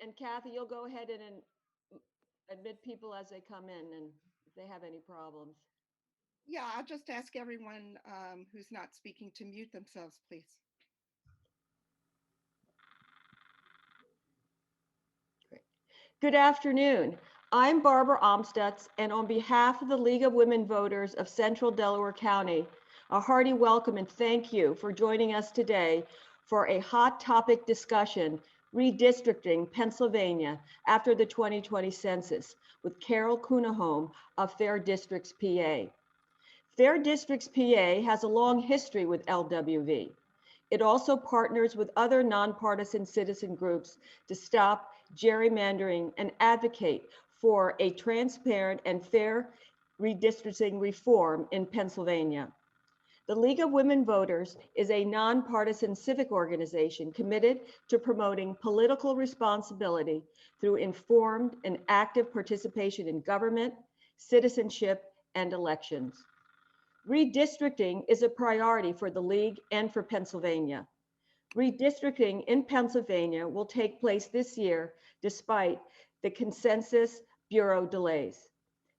And Kathy, you'll go ahead and admit people as they come in and if they have any problems. Yeah, I'll just ask everyone who's not speaking to mute themselves, please. Great. Good afternoon. I'm Barbara Amstutz, and on behalf of the League of Women Voters of Central Delaware County, a hearty welcome and thank you for joining us today for a hot topic discussion, Redistricting Pennsylvania after the 2020 census, with Carol Kuniholm of Fair Districts, PA. Fair Districts, PA has a long history with LWV. It also partners with other nonpartisan citizen groups to stop gerrymandering and advocate for a transparent and fair redistricting reform in Pennsylvania. The League of Women Voters is a nonpartisan civic organization committed to promoting political responsibility through informed and active participation in government, citizenship, and elections. Redistricting is a priority for the League and for Pennsylvania. Redistricting in Pennsylvania will take place this year despite the Census Bureau delays.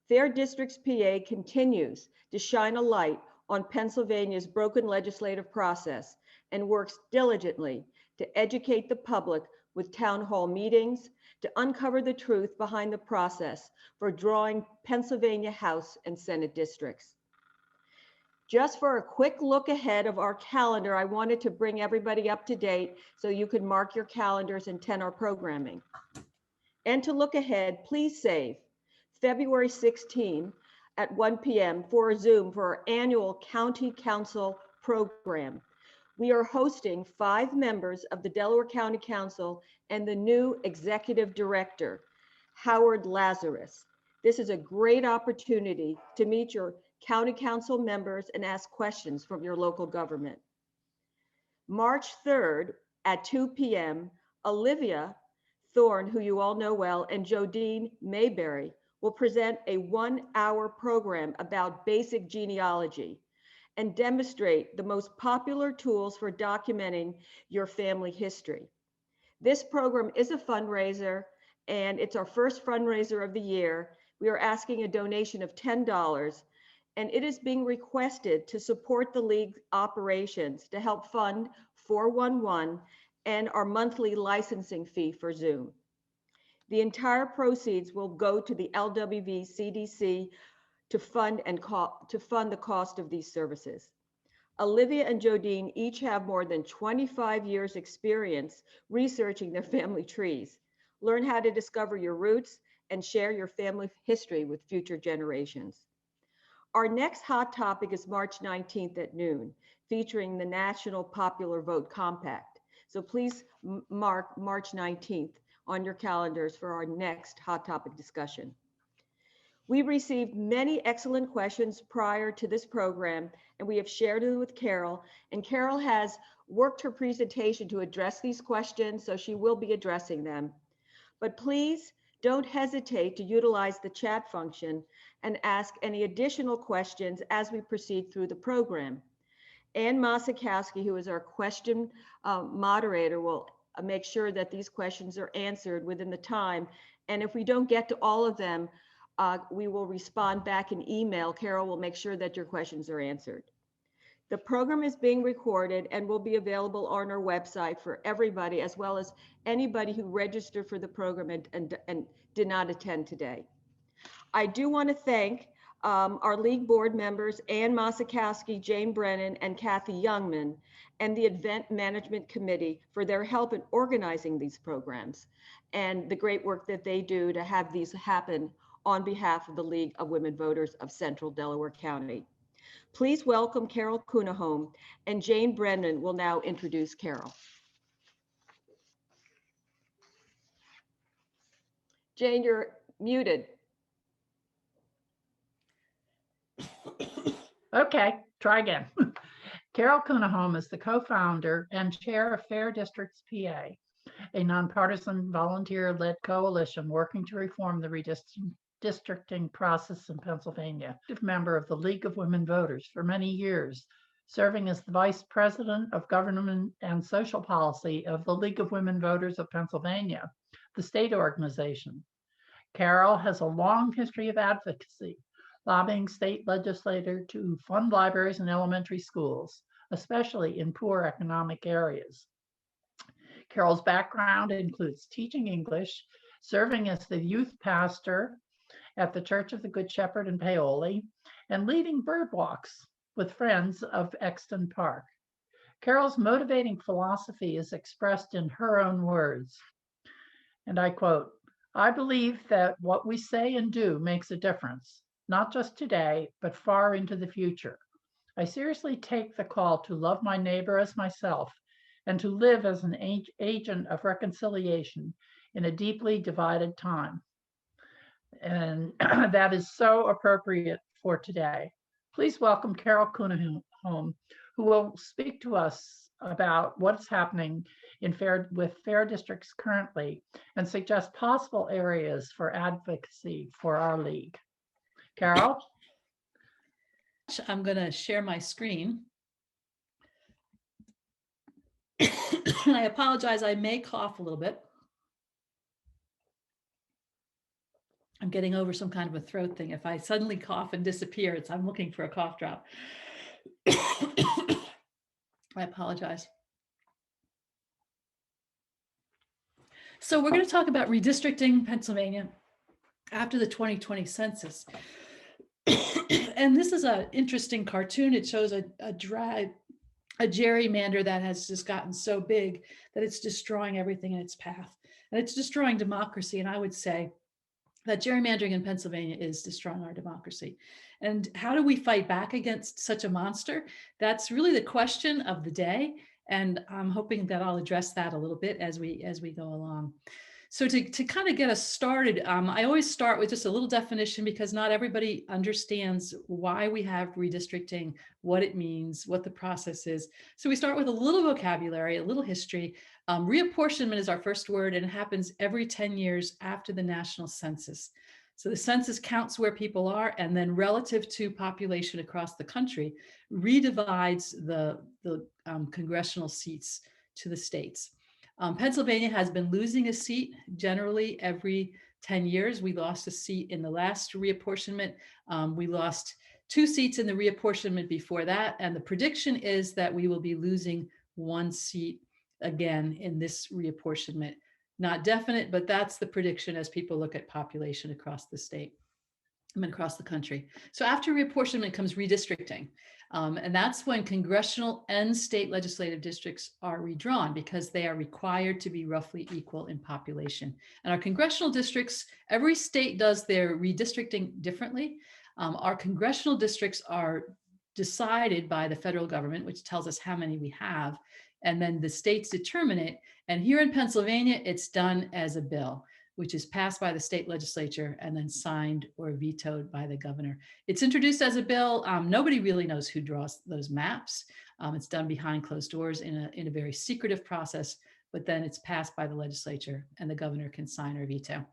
Fair Districts PA continues to shine a light on Pennsylvania's broken legislative process and works diligently to educate the public with town hall meetings to uncover the truth behind the process for drawing Pennsylvania House and Senate districts. Just for a quick look ahead of our calendar, I wanted to bring everybody up to date so you could mark your calendars and attend our programming. And to look ahead, please save February 16 at 1 p.m. for a Zoom for our annual County Council program. We are hosting 5 members of the Delaware County Council and the new Executive Director, Howard Lazarus. This is a great opportunity to meet your County Council members and ask questions from your local government. March 3rd at 2 p.m., Olivia Thorne, who you all know well, and Jodine Mayberry will present a 1-hour program about basic genealogy and demonstrate the most popular tools for documenting your family history. This program is a fundraiser, and it's our first fundraiser of the year. We are asking a donation of $10, and it is being requested to support the League operations to help fund 411 and our monthly licensing fee for Zoom. The entire proceeds will go to the LWV CDC to fund the cost of these services. Olivia and Jodine each have more than 25 years experience researching their family trees. Learn how to discover your roots and share your family history with future generations. Our next hot topic is March 19th at noon, featuring the National Popular Vote Compact. So please mark March 19th on your calendars for our next hot topic discussion. We received many excellent questions prior to this program, and we have shared them with Carol. And Carol has worked her presentation to address these questions, so she will be addressing them. But please don't hesitate to utilize the chat function and ask any additional questions as we proceed through the program. Ann Masikowski, who is our question moderator, will make sure that these questions are answered within the time. And if we don't get to all of them, we will respond back in email. Carol will make sure that your questions are answered. The program is being recorded and will be available on our website for everybody, as well as anybody who registered for the program and did not attend today. I do want to thank our League board members, Ann Masikowski, Jane Brennan, and Kathy Youngman, and the Event Management Committee for their help in organizing these programs and the great work that they do to have these happen on behalf of the League of Women Voters of Central Delaware County. Please welcome Carol Kuniholm, and Jane Brennan will now introduce Carol. Jane, you're muted. Okay, try again. Carol Kuniholm is the co-founder and chair of Fair Districts PA, a nonpartisan volunteer-led coalition working to reform the redistricting process in Pennsylvania. Member of the League of Women Voters for many years, serving as the Vice President of Government and Social Policy of the League of Women Voters of Pennsylvania, the state organization. Carol has a long history of advocacy, lobbying state legislature to fund libraries and elementary schools, especially in poor economic areas. Carol's background includes teaching English, serving as the youth pastor at the Church of the Good Shepherd in Paoli, and leading bird walks with friends of Exton Park. Carol's motivating philosophy is expressed in her own words, and I quote, "I believe that what we say and do makes a difference, not just today, but far into the future. I seriously take the call to love my neighbor as myself and to live as an agent of reconciliation in a deeply divided time." And that is so appropriate for today. Please welcome Carol Kuniholm, who will speak to us about what's happening with fair districts currently and suggest possible areas for advocacy for our league. Carol? I'm going to share my screen. And I apologize, I may cough a little bit. I'm getting over some kind of a throat thing. If I suddenly cough and disappear, I'm looking for a cough drop. I apologize. So we're going to talk about redistricting Pennsylvania after the 2020 census. And this is an interesting cartoon. It shows a gerrymander that has just gotten so big that it's destroying everything in its path. And it's destroying democracy. And I would say that gerrymandering in Pennsylvania is destroying our democracy. And how do we fight back against such a monster? That's really the question of the day. And I'm hoping that I'll address that a little bit as we go along. So to kind of get us started, I always start with just a little definition because not everybody understands why we have redistricting, what it means, what the process is. So we start with a little vocabulary, a little history. Reapportionment is our first word, and it happens every 10 years after the national census. So the census counts where people are, and then relative to population across the country, redivides the congressional seats to the states. Pennsylvania has been losing a seat generally every 10 years. We lost a seat in the last reapportionment. We lost 2 seats in the reapportionment before that. And the prediction is that we will be losing 1 seat again in this reapportionment. Not definite, but that's the prediction as people look at population across the state and across the country. So after reapportionment comes redistricting. And that's when congressional and state legislative districts are redrawn because they are required to be roughly equal in population. And our congressional districts, every state does their redistricting differently. Our congressional districts are decided by the federal government, which tells us how many we have, and then the states determine it. And here in Pennsylvania, it's done as a bill, which is passed by the state legislature and then signed or vetoed by the governor. It's introduced as a bill. Nobody really knows who draws those maps. It's done behind closed doors in a very secretive process, but then it's passed by the legislature and the governor can sign or veto.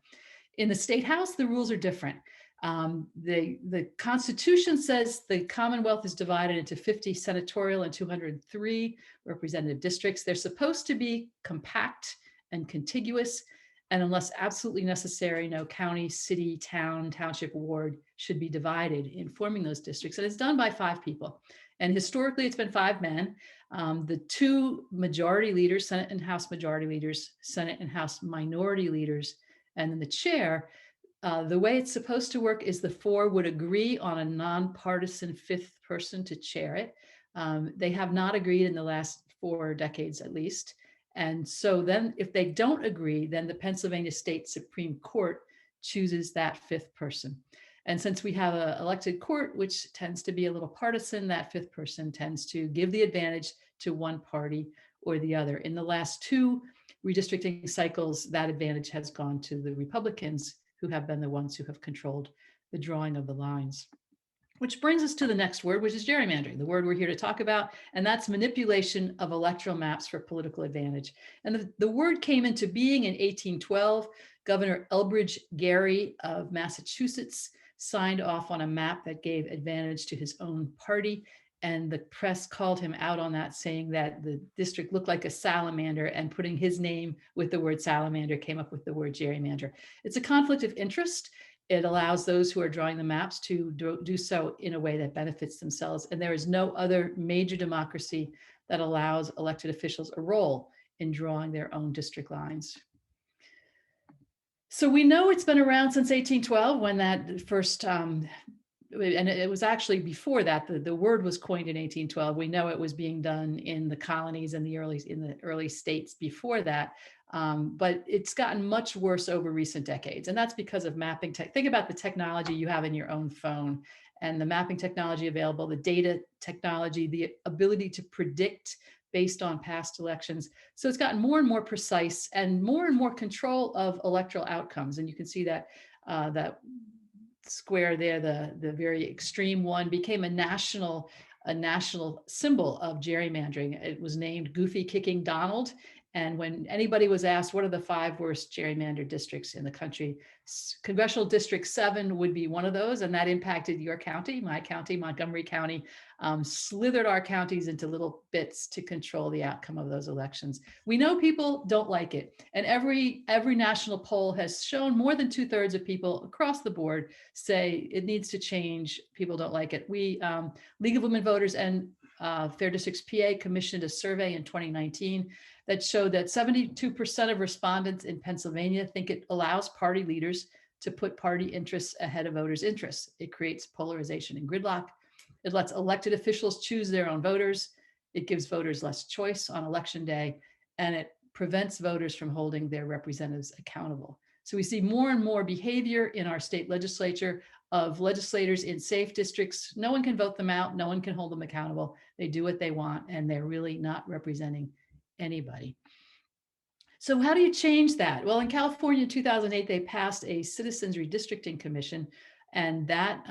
In the state house, the rules are different. The Constitution says the Commonwealth is divided into 50 senatorial and 203 representative districts. They're supposed to be compact and contiguous. And unless absolutely necessary, no county, city, town, township, ward should be divided in forming those districts. And it's done by 5 people. And historically, it's been 5 men. The 2 majority leaders, Senate and House majority leaders, Senate and House minority leaders, and then the chair. The way it's supposed to work is the 4 would agree on a nonpartisan 5th person to chair it. They have not agreed in the last 4 decades, at least. And so then if they don't agree, then the Pennsylvania State Supreme Court chooses that 5th person. And since we have an elected court, which tends to be a little partisan, that 5th person tends to give the advantage to one party or the other. In the last 2 redistricting cycles, that advantage has gone to the Republicans, who have been the ones who have controlled the drawing of the lines. Which brings us to the next word, which is gerrymandering, the word we're here to talk about, and that's manipulation of electoral maps for political advantage. And the word came into being in 1812. Governor Elbridge Gerry of Massachusetts signed off on a map that gave advantage to his own party. And the press called him out on that, saying that the district looked like a salamander, and putting his name with the word salamander came up with the word gerrymander. It's a conflict of interest. It allows those who are drawing the maps to do so in a way that benefits themselves. And there is no other major democracy that allows elected officials a role in drawing their own district lines. So we know it's been around since 1812, when that first, and it was actually before that, the word was coined in 1812. We know it was being done in the colonies and in the early states before that. But it's gotten much worse over recent decades. And that's because of mapping tech. Think about the technology you have in your own phone and the mapping technology available, the data technology, the ability to predict based on past elections. So it's gotten more and more precise and more control of electoral outcomes. And you can see that that square there, the very extreme one, became a national symbol of gerrymandering. It was named Goofy Kicking Donald. And when anybody was asked, what are the 5 worst gerrymandered districts in the country, Congressional District 7 would be one of those. And that impacted your county, my county, Montgomery County, slithered our counties into little bits to control the outcome of those elections. We know people don't like it. And every national poll has shown more than 2/3 of people across the board say it needs to change. People don't like it. We, League of Women Voters and Fair Districts PA commissioned a survey in 2019 that showed that 72% of respondents in Pennsylvania think it allows party leaders to put party interests ahead of voters' interests. It creates polarization and gridlock. It lets elected officials choose their own voters. It gives voters less choice on election day, and it prevents voters from holding their representatives accountable. So we see more and more behavior in our state legislature of legislators in safe districts. No one can vote them out. No one can hold them accountable. They do what they want, and they're really not representing anybody. So how do you change that? Well, in California in 2008, they passed a Citizens Redistricting Commission, and that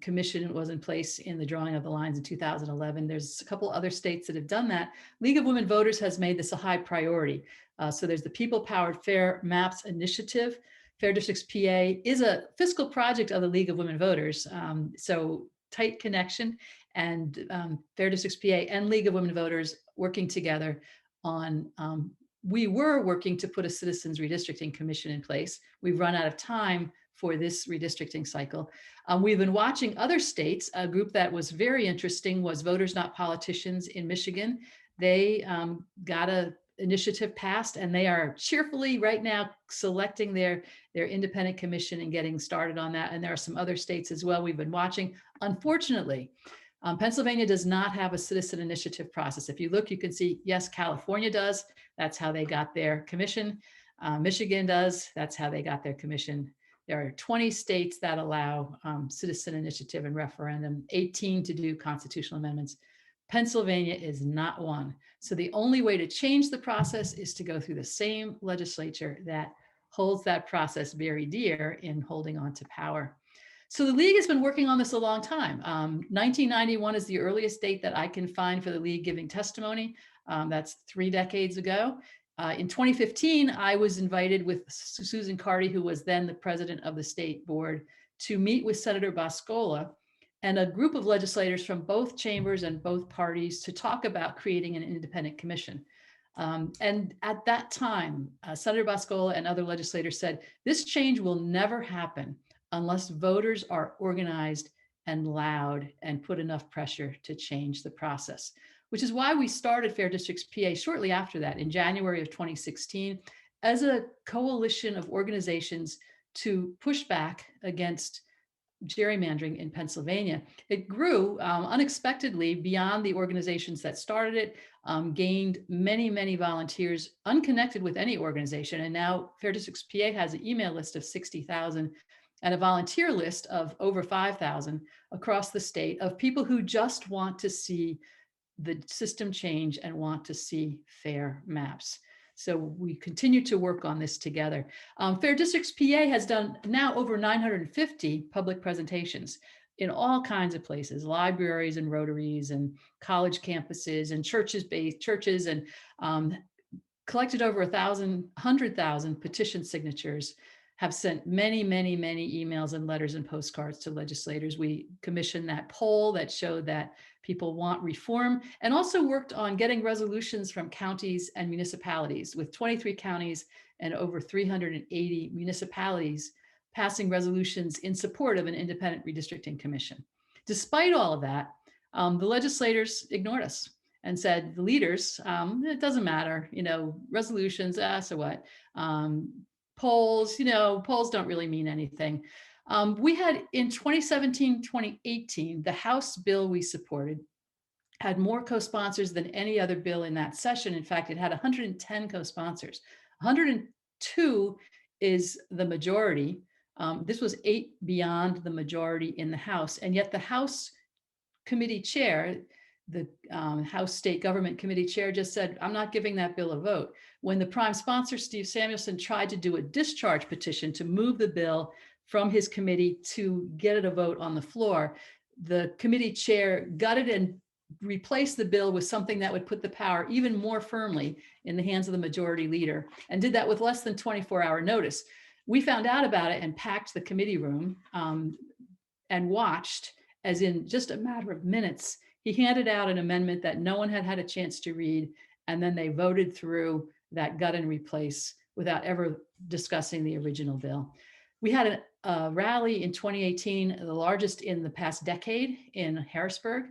commission was in place in the drawing of the lines in 2011. There's a couple other states that have done that. League of Women Voters has made this a high priority. So there's the People-Powered Fair Maps Initiative. Fair Districts PA is a fiscal project of the League of Women Voters. So tight connection, and Fair Districts PA and League of Women Voters working together on, we were working to put a Citizens Redistricting Commission in place. We've run out of time for this redistricting cycle. We've been watching other states. A group that was very interesting was Voters Not Politicians in Michigan. They got an initiative passed, and they are cheerfully right now selecting their independent commission and getting started on that. And there are some other states as well we've been watching. Unfortunately, Pennsylvania does not have a citizen initiative process. If you look, you can see, yes, California does. That's how they got their commission. Michigan does. That's how they got their commission. There are 20 states that allow citizen initiative and referendum, 18 to do constitutional amendments. Pennsylvania is not one. So the only way to change the process is to go through the same legislature that holds that process very dear in holding on to power. So the League has been working on this a long time. 1991 is the earliest date that I can find for the League giving testimony. That's 3 decades ago. In 2015, I was invited with Susan Carty, who was then the president of the state board, to meet with Senator Boscola and a group of legislators from both chambers and both parties to talk about creating an independent commission. And at that time, Senator Boscola and other legislators said, this change will never happen unless voters are organized and loud and put enough pressure to change the process, which is why we started Fair Districts PA shortly after that in January of 2016 as a coalition of organizations to push back against gerrymandering in Pennsylvania. It grew unexpectedly beyond the organizations that started it, gained many, many volunteers unconnected with any organization. And now Fair Districts PA has an email list of 60,000 and a volunteer list of over 5,000 across the state of people who just want to see the system change and want to see fair maps. So we continue to work on this together. Fair Districts PA has done now over 950 public presentations in all kinds of places, libraries and rotaries and college campuses and churches, and collected over 100,000 petition signatures, have sent many, many, many emails and letters and postcards to legislators. We commissioned that poll that showed that People want reform, and also worked on getting resolutions from counties and municipalities, with 23 counties and over 380 municipalities passing resolutions in support of an independent redistricting commission. Despite all of that, the legislators ignored us and said, the leaders, it doesn't matter, resolutions, so what? Polls, polls don't really mean anything. We had in 2017, 2018, the House bill we supported had more co-sponsors than any other bill in that session. In fact, it had 110 co-sponsors. 102 is the majority. This was 8 beyond the majority in the House. And yet the House committee chair, the House State Government Committee chair, just said, I'm not giving that bill a vote. When the prime sponsor, Steve Samuelson, tried to do a discharge petition to move the bill from his committee to get it a vote on the floor, the committee chair gutted and replaced the bill with something that would put the power even more firmly in the hands of the majority leader, and did that with less than 24-hour notice. We found out about it and packed the committee room and watched as in just a matter of minutes, he handed out an amendment that no one had had a chance to read, and then they voted through that gut and replace without ever discussing the original bill. We had a rally in 2018, the largest in the past decade in Harrisburg,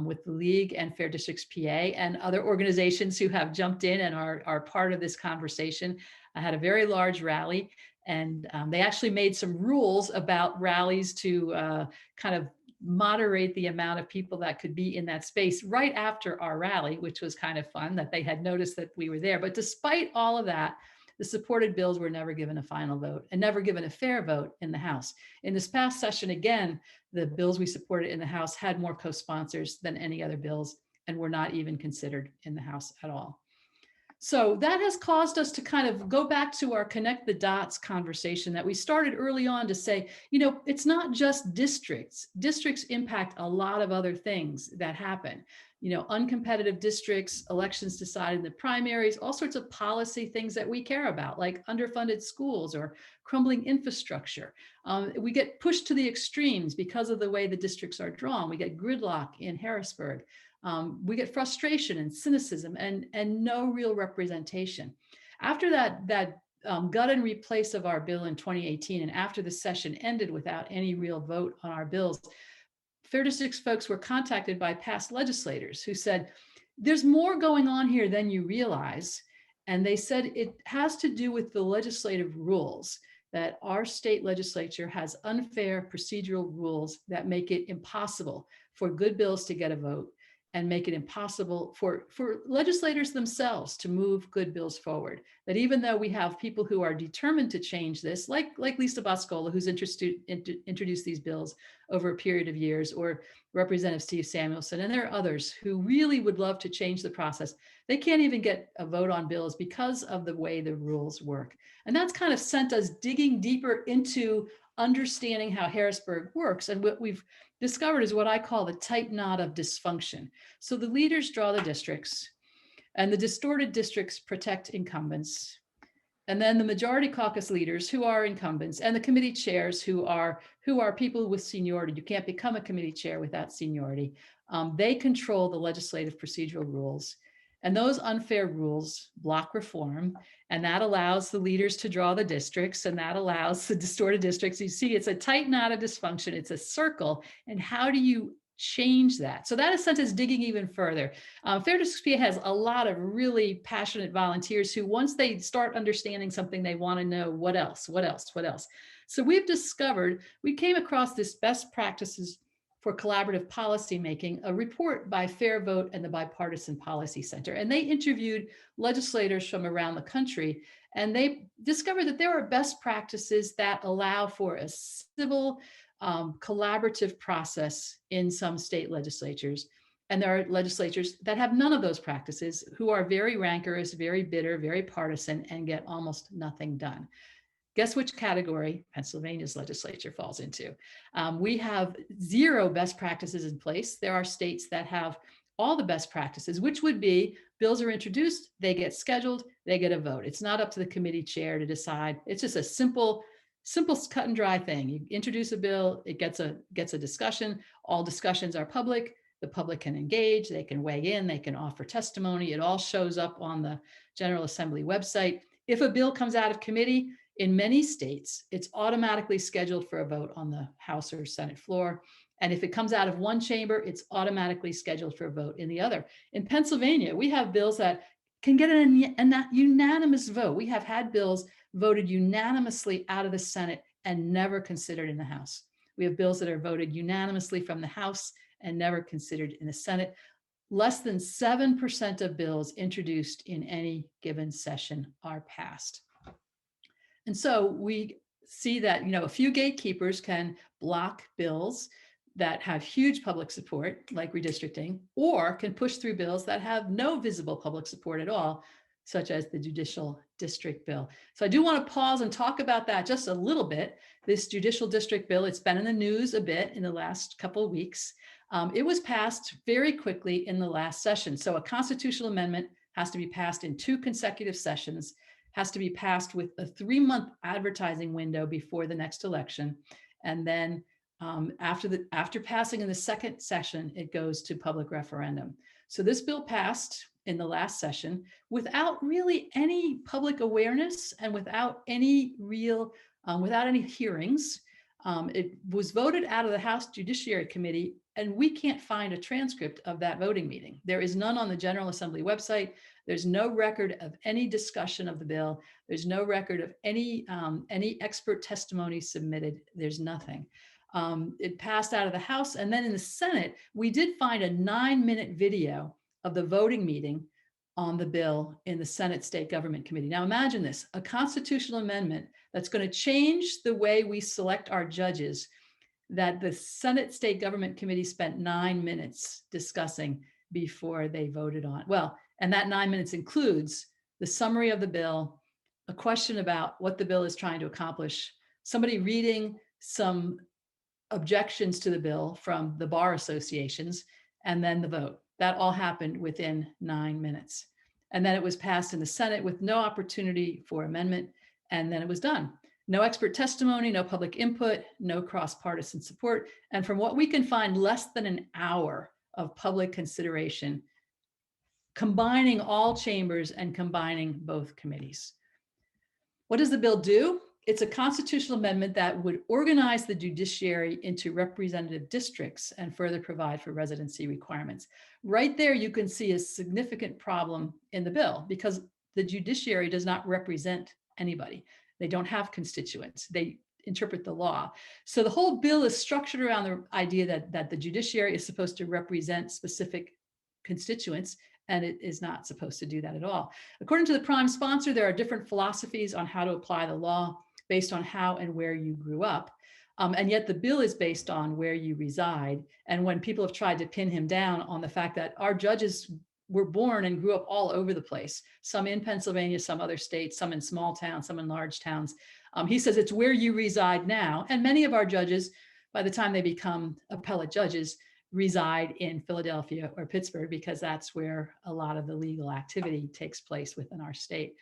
with the League and Fair Districts PA and other organizations who have jumped in and are part of this conversation. I had a very large rally, and they actually made some rules about rallies to kind of moderate the amount of people that could be in that space right after our rally, which was kind of fun that they had noticed that we were there. But despite all of that, the supported bills were never given a final vote and never given a fair vote in the House. In this past session, again, the bills we supported in the House had more co-sponsors than any other bills and were not even considered in the House at all. So that has caused us to kind of go back to our connect the dots conversation that we started early on to say, it's not just districts. Districts impact a lot of other things that happen. Uncompetitive districts, elections decided in the primaries, all sorts of policy things that we care about, like underfunded schools or crumbling infrastructure. We get pushed to the extremes because of the way the districts are drawn. We get gridlock in Harrisburg. We get frustration and cynicism and no real representation. After that gut and replace of our bill in 2018, and after the session ended without any real vote on our bills, Fair Districts folks were contacted by past legislators who said, there's more going on here than you realize. And they said it has to do with the legislative rules, that our state legislature has unfair procedural rules that make it impossible for good bills to get a vote and make it impossible for legislators themselves to move good bills forward. That even though we have people who are determined to change this, like Lisa Boscola, who's introduced these bills over a period of years, or Representative Steve Samuelson, and there are others who really would love to change the process, they can't even get a vote on bills because of the way the rules work. And that's kind of sent us digging deeper into understanding how Harrisburg works. And what we've discovered is what I call the tight knot of dysfunction. So the leaders draw the districts, and the distorted districts protect incumbents. And then the majority caucus leaders, who are incumbents, and the committee chairs, who are people with seniority. You can't become a committee chair without seniority. They control the legislative procedural rules. And those unfair rules block reform, and that allows the leaders to draw the districts, and that allows the distorted districts. You see, it's a tight knot of dysfunction. It's a circle. And how do you change that? So that has sent us digging even further. Fair Districts PA has a lot of really passionate volunteers who, once they start understanding something, they want to know what else. So we came across this best practices for collaborative policymaking, a report by Fair Vote and the Bipartisan Policy Center. And they interviewed legislators from around the country, and they discovered that there are best practices that allow for a civil, collaborative process in some state legislatures. And there are legislatures that have none of those practices, who are very rancorous, very bitter, very partisan, and get almost nothing done. Guess which category Pennsylvania's legislature falls into? We have 0 best practices in place. There are states that have all the best practices, which would be bills are introduced, they get scheduled, they get a vote. It's not up to the committee chair to decide. It's just a simple cut and dry thing. You introduce a bill, it gets a discussion. All discussions are public. The public can engage, they can weigh in, they can offer testimony. It all shows up on the General Assembly website. If a bill comes out of committee, in many states, it's automatically scheduled for a vote on the House or Senate floor. And if it comes out of one chamber, it's automatically scheduled for a vote in the other. In Pennsylvania, we have bills that can get a unanimous vote. We have had bills voted unanimously out of the Senate and never considered in the House. We have bills that are voted unanimously from the House and never considered in the Senate. Less than 7% of bills introduced in any given session are passed. And so we see that, a few gatekeepers can block bills that have huge public support, like redistricting, or can push through bills that have no visible public support at all, such as the Judicial District Bill. So I do want to pause and talk about that just a little bit. This Judicial District Bill, it's been in the news a bit in the last couple of weeks. It was passed very quickly in the last session. So a constitutional amendment has to be passed in 2 consecutive sessions, has to be passed with a 3-month advertising window before the next election. And then after passing in the second session, it goes to public referendum. So this bill passed in the last session without really any public awareness and without any without any hearings. It was voted out of the House Judiciary Committee, and we can't find a transcript of that voting meeting. There is none on the General Assembly website. There's no record of any discussion of the bill. There's no record of any expert testimony submitted. There's nothing. It passed out of the House, and then in the Senate, we did find a 9-minute video of the voting meeting on the bill in the Senate State Government Committee. Now imagine this, a constitutional amendment that's going to change the way we select our judges, that the Senate State Government Committee spent 9 minutes discussing before they voted on. Well, and that 9 minutes includes the summary of the bill, a question about what the bill is trying to accomplish, somebody reading some objections to the bill from the bar associations, and then the vote. That all happened within 9 minutes. And then it was passed in the Senate with no opportunity for amendment, and then it was done. No expert testimony, no public input, no cross-partisan support. And from what we can find, less than an hour of public consideration, combining all chambers and combining both committees. What does the bill do? It's a constitutional amendment that would organize the judiciary into representative districts and further provide for residency requirements. Right there, you can see a significant problem in the bill because the judiciary does not represent anybody. They don't have constituents. They interpret the law. So the whole bill is structured around the idea that the judiciary is supposed to represent specific constituents, and it is not supposed to do that at all. According to the prime sponsor, there are different philosophies on how to apply the law based on how and where you grew up. And yet the bill is based on where you reside. And when people have tried to pin him down on the fact that our judges were born and grew up all over the place, some in Pennsylvania, some other states, some in small towns, some in large towns, he says it's where you reside now. And many of our judges, by the time they become appellate judges, reside in Philadelphia or Pittsburgh because that's where a lot of the legal activity takes place within our state.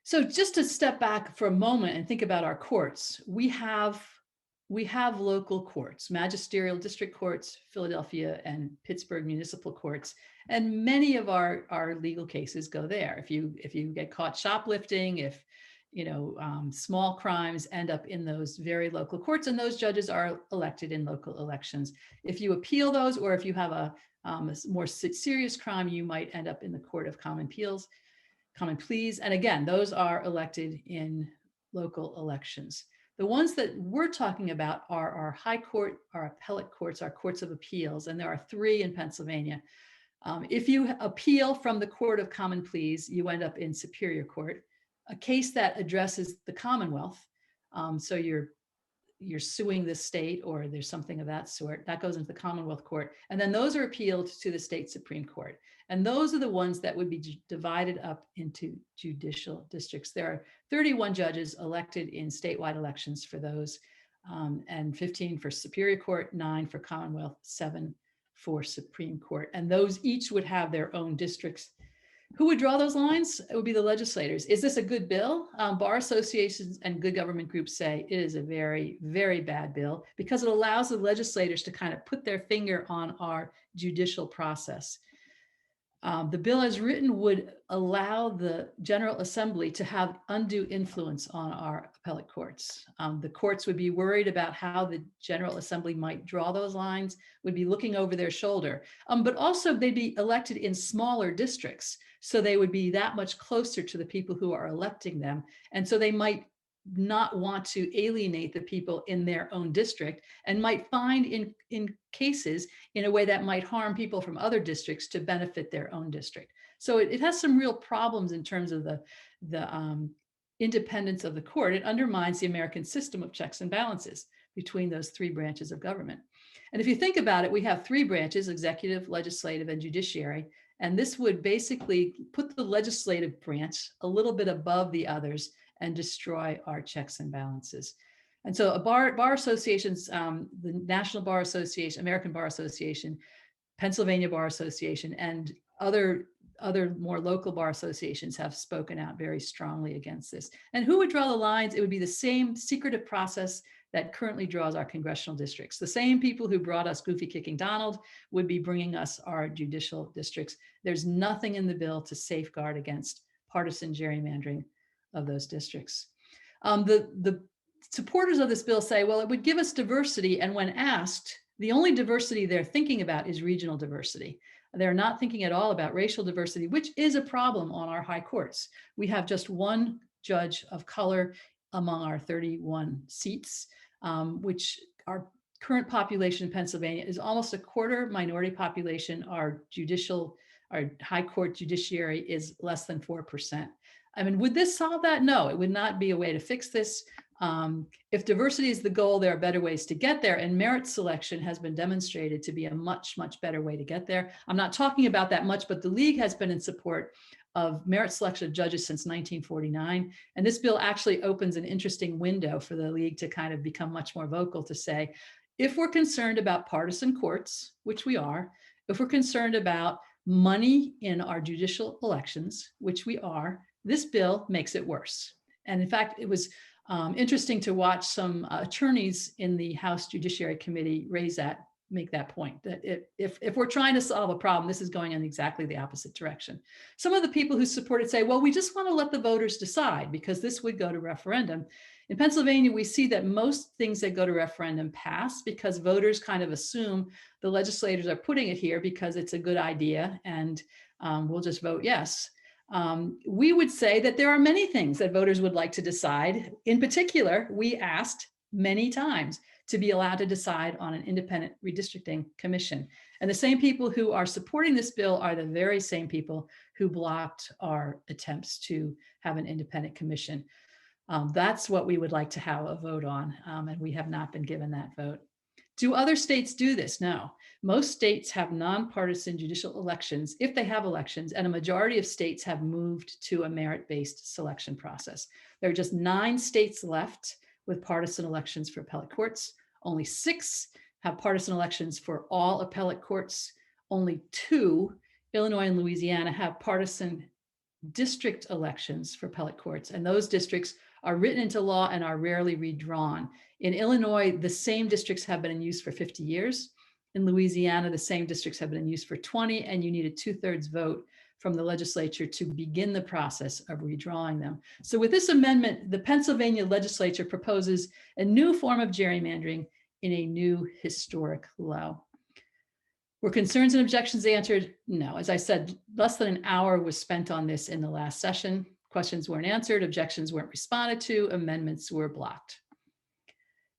So just to step back for a moment and think about our courts, we have local courts, magisterial district courts, Philadelphia and Pittsburgh municipal courts, and many of our legal cases go there. If you get caught shoplifting, if small crimes end up in those very local courts, and those judges are elected in local elections. If you appeal those, or if you have a more serious crime, you might end up in the Court of Common Pleas. And again, those are elected in local elections. The ones that we're talking about are our high court, our appellate courts, our courts of appeals, and there are 3 in Pennsylvania. If you appeal from the Court of Common Pleas, you end up in Superior Court. A case that addresses the Commonwealth, so you're suing the state or there's something of that sort, that goes into the Commonwealth Court. And then those are appealed to the state Supreme Court. And those are the ones that would be divided up into judicial districts. There are 31 judges elected in statewide elections for those, and 15 for Superior Court, 9 for Commonwealth, 7 for Supreme Court. And those each would have their own districts Who would draw those lines? It would be the legislators. Is this a good bill? Bar associations and good government groups say it is a very, very bad bill because it allows the legislators to kind of put their finger on our judicial process. The bill as written would allow the General Assembly to have undue influence on our appellate courts. The courts would be worried about how the General Assembly might draw those lines, would be looking over their shoulder, but also they'd be elected in smaller districts. So they would be that much closer to the people who are electing them. And so they might not want to alienate the people in their own district and might find in cases in a way that might harm people from other districts to benefit their own district. So it has some real problems in terms of the independence of the court. It undermines the American system of checks and balances between those three branches of government. And if you think about it, we have three branches: executive, legislative, and judiciary. And this would basically put the legislative branch a little bit above the others and destroy our checks and balances. And so bar associations, the National Bar Association, American Bar Association, Pennsylvania Bar Association, and other more local bar associations have spoken out very strongly against this. And who would draw the lines? It would be the same secretive process that currently draws our congressional districts. The same people who brought us Goofy Kicking Donald would be bringing us our judicial districts. There's nothing in the bill to safeguard against partisan gerrymandering of those districts. The supporters of this bill say, well, it would give us diversity. And when asked, the only diversity they're thinking about is regional diversity. They're not thinking at all about racial diversity, which is a problem on our high courts. We have just one judge of color among our 31 seats, which our current population in Pennsylvania is almost a quarter minority population. Our high court judiciary is less than 4%. I mean, would this solve that? No, it would not be a way to fix this. If diversity is the goal, there are better ways to get there. And merit selection has been demonstrated to be a much, much better way to get there. I'm not talking about that much, but the League has been in support of merit selection of judges since 1949. And this bill actually opens an interesting window for the League to kind of become much more vocal to say, if we're concerned about partisan courts, which we are, if we're concerned about money in our judicial elections, which we are, this bill makes it worse. And in fact, it was interesting to watch some attorneys in the House Judiciary Committee make that point, that if we're trying to solve a problem, this is going in exactly the opposite direction. Some of the people who support it say, well, we just want to let the voters decide because this would go to referendum. In Pennsylvania, we see that most things that go to referendum pass because voters kind of assume the legislators are putting it here because it's a good idea and we'll just vote yes. We would say that there are many things that voters would like to decide. In particular, we asked many times to be allowed to decide on an independent redistricting commission. And the same people who are supporting this bill are the very same people who blocked our attempts to have an independent commission. That's what we would like to have a vote on, and we have not been given that vote. Do other states do this? No. Most states have nonpartisan judicial elections, if they have elections, and a majority of states have moved to a merit-based selection process. There are just 9 states left with partisan elections for appellate courts. Only 6 have partisan elections for all appellate courts. Only 2, Illinois and Louisiana, have partisan district elections for appellate courts, and those districts are written into law and are rarely redrawn. In Illinois, the same districts have been in use for 50 years. In Louisiana, the same districts have been in use for 20, and you need a 2/3 vote from the legislature to begin the process of redrawing them. So with this amendment, the Pennsylvania legislature proposes a new form of gerrymandering in a new historic low. Were concerns and objections answered? No. As I said, less than an hour was spent on this in the last session. Questions weren't answered, objections weren't responded to, amendments were blocked.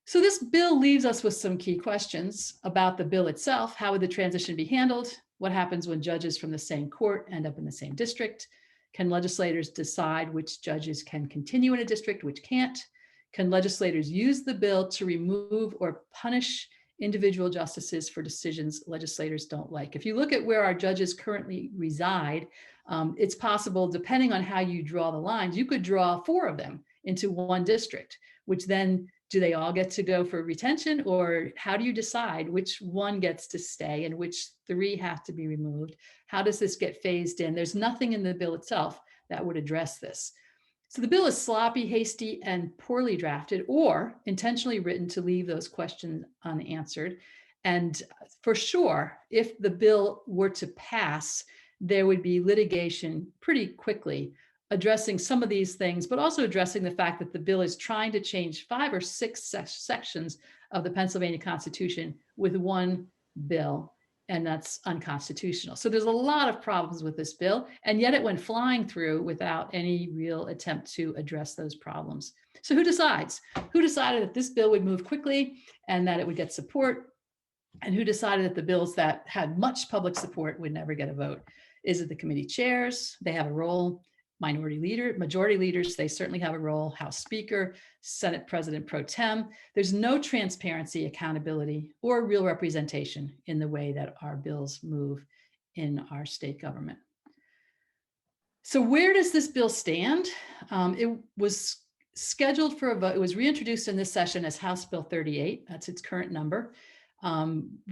So this bill leaves us with some key questions about the bill itself. How would the transition be handled? What happens when judges from the same court end up in the same district? Can legislators decide which judges can continue in a district, which can't? Can legislators use the bill to remove or punish individual justices for decisions legislators don't like? If you look at where our judges currently reside, it's possible, depending on how you draw the lines, you could draw 4 of them into one district, which then do they all get to go for retention, or how do you decide which one gets to stay and which 3 have to be removed? How does this get phased in? There's nothing in the bill itself that would address this. So the bill is sloppy, hasty, and poorly drafted, or intentionally written to leave those questions unanswered. And for sure, if the bill were to pass, there would be litigation pretty quickly addressing some of these things, but also addressing the fact that the bill is trying to change 5 or 6 sections of the Pennsylvania Constitution with one bill, and that's unconstitutional. So there's a lot of problems with this bill, and yet it went flying through without any real attempt to address those problems. So who decides? Who decided that this bill would move quickly and that it would get support? And who decided that the bills that had much public support would never get a vote? Is it the committee chairs? They have a role. Minority leader, majority leaders, they certainly have a role. House Speaker, Senate President Pro Tem. There's no transparency, accountability, or real representation in the way that our bills move in our state government. So where does this bill stand? It was scheduled for a vote. It was reintroduced in this session as House Bill 38. That's its current number.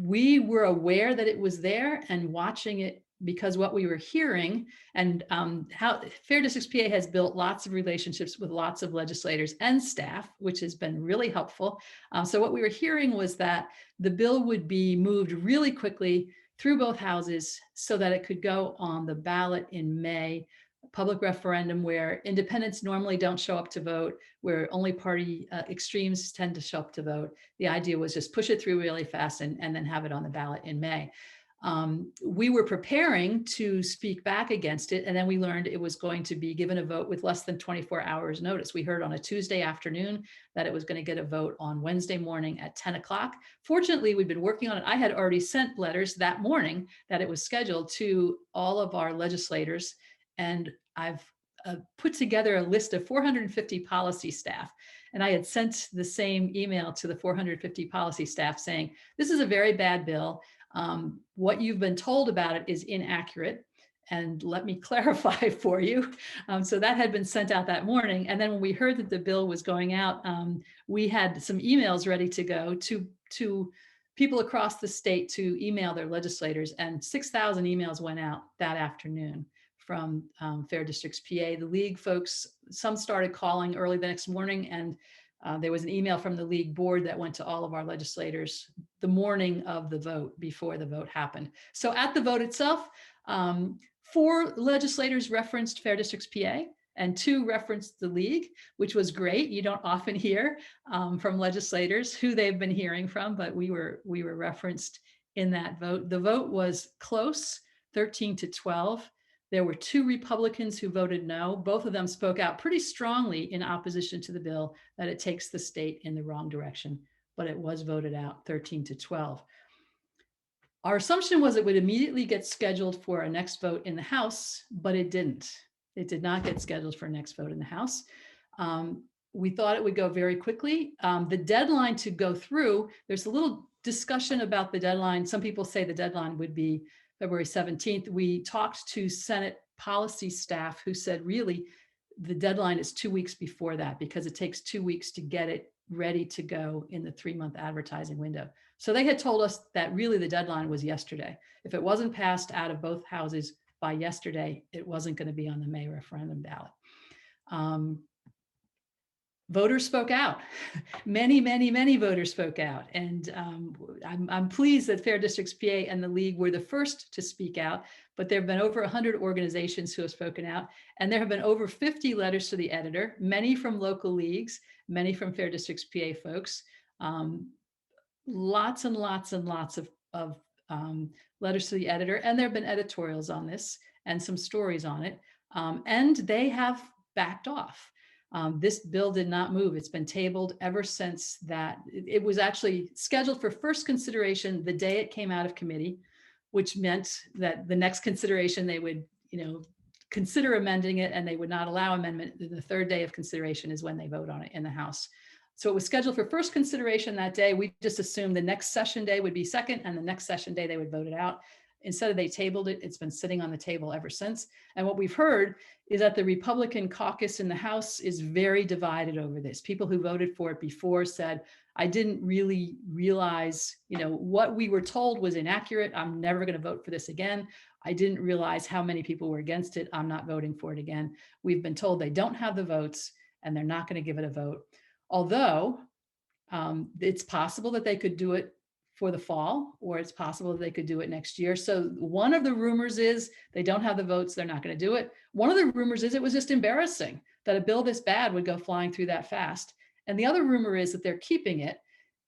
We were aware that it was there and watching it, because what we were hearing, and how Fair Districts PA has built lots of relationships with lots of legislators and staff, which has been really helpful. So what we were hearing was that the bill would be moved really quickly through both houses so that it could go on the ballot in May, a public referendum where independents normally don't show up to vote, where only party extremes tend to show up to vote. The idea was just push it through really fast and then have it on the ballot in May. We were preparing to speak back against it, and then we learned it was going to be given a vote with less than 24 hours notice. We heard on a Tuesday afternoon that it was going to get a vote on Wednesday morning at 10 o'clock. Fortunately, we'd been working on it. I had already sent letters that morning that it was scheduled to all of our legislators, and I've put together a list of 450 policy staff. And I had sent the same email to the 450 policy staff saying, this is a very bad bill. What you've been told about it is inaccurate, and let me clarify for you. So that had been sent out that morning. And then when we heard that the bill was going out, we had some emails ready to go to people across the state to email their legislators, and 6,000 emails went out that afternoon from Fair Districts PA. The league folks, some started calling early the next morning, and there was an email from the league board that went to all of our legislators the morning of the vote, before the vote happened. So at the vote itself, 4 legislators referenced Fair Districts PA and 2 referenced the league, which was great. You don't often hear from legislators who they've been hearing from, but we were referenced in that vote. The vote was close, 13-12. There were 2 Republicans who voted no. Both of them spoke out pretty strongly in opposition to the bill, that it takes the state in the wrong direction, but it was voted out 13-12. Our assumption was it would immediately get scheduled for a next vote in the House, but it didn't. It did not get scheduled for a next vote in the House. We thought it would go very quickly. The deadline to go through, there's a little discussion about the deadline. Some people say the deadline would be February 17th. We talked to Senate policy staff who said really the deadline is 2 weeks before that, because it takes 2 weeks to get it ready to go in the 3-month advertising window. So they had told us that really the deadline was yesterday. If it wasn't passed out of both houses by yesterday, it wasn't going to be on the May referendum ballot. Voters spoke out. Many voters spoke out. And I'm pleased that Fair Districts PA and the League were the first to speak out, but there have been over 100 organizations who have spoken out, and there have been over 50 letters to the editor, many from local leagues, many from Fair Districts PA folks, lots and lots of letters to the editor, and there have been editorials on this and some stories on it, and they have backed off. This bill did not move. It's been tabled ever since that. It was actually scheduled for first consideration the day it came out of committee, which meant that the next consideration they would, consider amending it, and they would not allow amendment. The third day of consideration is when they vote on it in the House. So it was scheduled for first consideration that day. We just assumed the next session day would be second, and the next session day they would vote it out. Instead of they tabled it, it's been sitting on the table ever since. And what we've heard is that the Republican caucus in the House is very divided over this. People who voted for it before said, I didn't really realize, what we were told was inaccurate. I'm never going to vote for this again. I didn't realize how many people were against it. I'm not voting for it again. We've been told they don't have the votes and they're not going to give it a vote. Although it's possible that they could do it for the fall, or it's possible that they could do it next year. So one of the rumors is they don't have the votes, they're not going to do it. One of the rumors is it was just embarrassing that a bill this bad would go flying through that fast. And the other rumor is that they're keeping it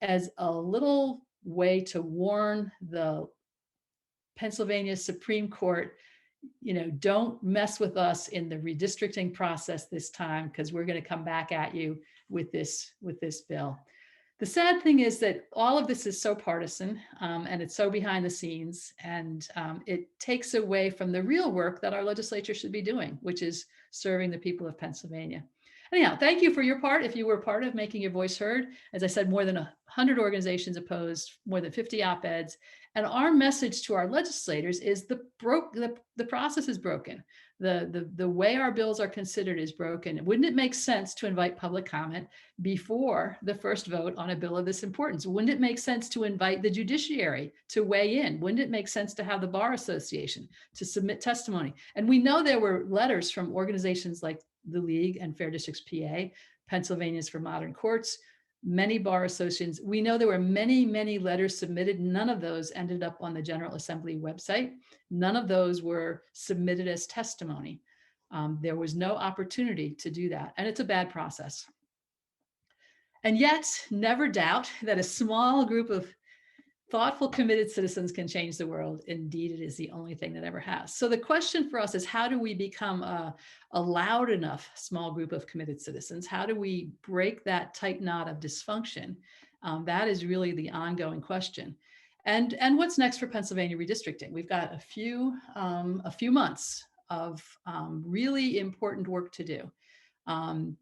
as a little way to warn the Pennsylvania Supreme Court, don't mess with us in the redistricting process this time, because we're going to come back at you with this bill. The sad thing is that all of this is so partisan, and it's so behind the scenes, and it takes away from the real work that our legislature should be doing, which is serving the people of Pennsylvania. Anyhow, thank you for your part. If you were part of making your voice heard, as I said, more than 100 organizations opposed, more than 50 op-eds. And our message to our legislators is the process is broken. The way our bills are considered is broken. Wouldn't it make sense to invite public comment before the first vote on a bill of this importance? Wouldn't it make sense to invite the judiciary to weigh in? Wouldn't it make sense to have the Bar Association to submit testimony? And we know there were letters from organizations like the League and Fair Districts PA, Pennsylvanians for Modern Courts, many bar associations. We know there were many, many letters submitted. None of those ended up on the General Assembly website. None of those were submitted as testimony. There was no opportunity to do that. And it's a bad process. And yet, never doubt that a small group of thoughtful, committed citizens can change the world. Indeed, it is the only thing that ever has. So the question for us is, how do we become a loud enough small group of committed citizens? How do we break that tight knot of dysfunction? That is really the ongoing question. And what's next for Pennsylvania redistricting? We've got a few months of really important work to do.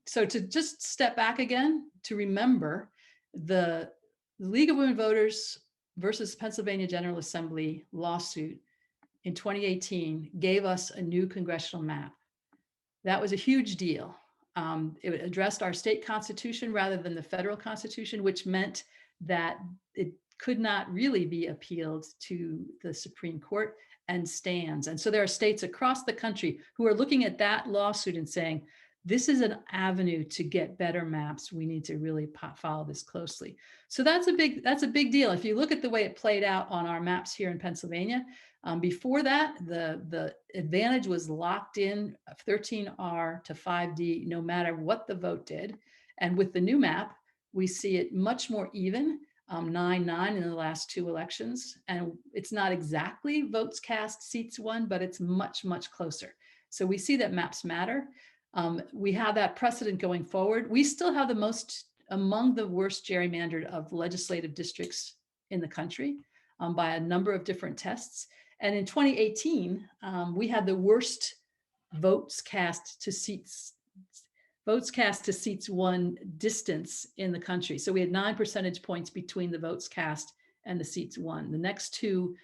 So to just step back again, to remember the League of Women Voters versus Pennsylvania General Assembly lawsuit in 2018 gave us a new congressional map. That was a huge deal. It addressed our state constitution rather than the federal constitution, which meant that it could not really be appealed to the Supreme Court and stands. And so there are states across the country who are looking at that lawsuit and saying, this is an avenue to get better maps. We need to really follow this closely. So that's a big deal. If you look at the way it played out on our maps here in Pennsylvania, before that, the advantage was locked in 13R to 5D, no matter what the vote did. And with the new map, we see it much more even, 9-9 in the last two elections. And it's not exactly votes cast, seats won, but it's much, much closer. So we see that maps matter. We have that precedent going forward. We still have among the worst gerrymandered of legislative districts in the country by a number of different tests. And in 2018, we had the worst votes cast to seats won distance in the country. So we had 9 percentage points between the votes cast and the seats won. The next two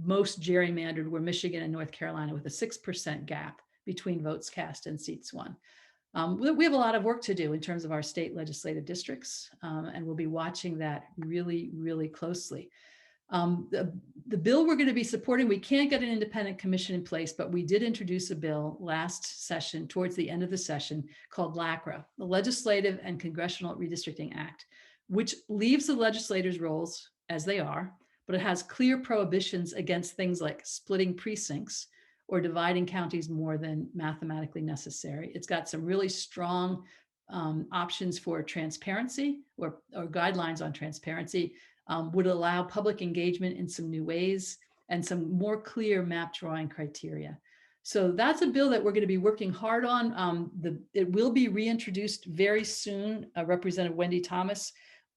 most gerrymandered were Michigan and North Carolina, with a 6% gap between votes cast and seats won. We have a lot of work to do in terms of our state legislative districts, and we'll be watching that really, really closely. The bill we're going to be supporting, we can't get an independent commission in place, but we did introduce a bill last session, towards the end of the session, called LACRA, the Legislative and Congressional Redistricting Act, which leaves the legislators' roles as they are, but it has clear prohibitions against things like splitting precincts or dividing counties more than mathematically necessary. It's got some really strong options for transparency, or guidelines on transparency, would allow public engagement in some new ways, and some more clear map drawing criteria. So that's a bill that we're going to be working hard on. It will be reintroduced very soon. Representative Wendy Thomas,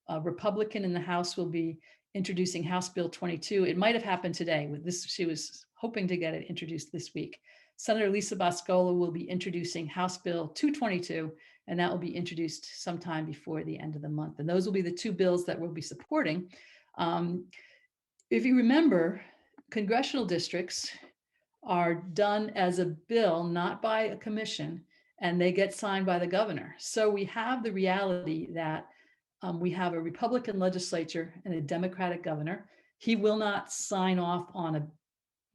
a Republican in the House, will be introducing House Bill 22. It might have happened today with this. She was hoping to get it introduced this week. Senator Lisa Boscola will be introducing House Bill 222, and that will be introduced sometime before the end of the month. And those will be the two bills that we'll be supporting. If you remember, congressional districts are done as a bill, not by a commission, and they get signed by the governor. So we have the reality that we have a Republican legislature and a Democratic governor. He will not sign off on a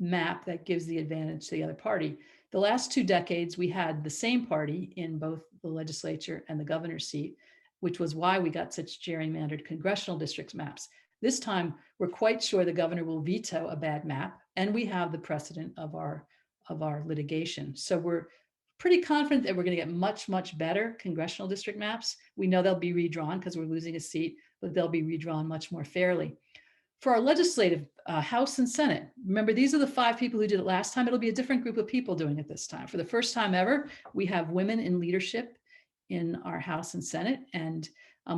map that gives the advantage to the other party. The last 2 decades, we had the same party in both the legislature and the governor's seat, which was why we got such gerrymandered congressional districts maps. This time, we're quite sure the governor will veto a bad map, and we have the precedent of our litigation. So we're pretty confident that we're going to get much, much better congressional district maps. We know they'll be redrawn because we're losing a seat, but they'll be redrawn much more fairly. For our legislative House and Senate, remember, these are the 5 people who did it last time. It'll be a different group of people doing it this time. For the first time ever, we have women in leadership in our House and Senate. And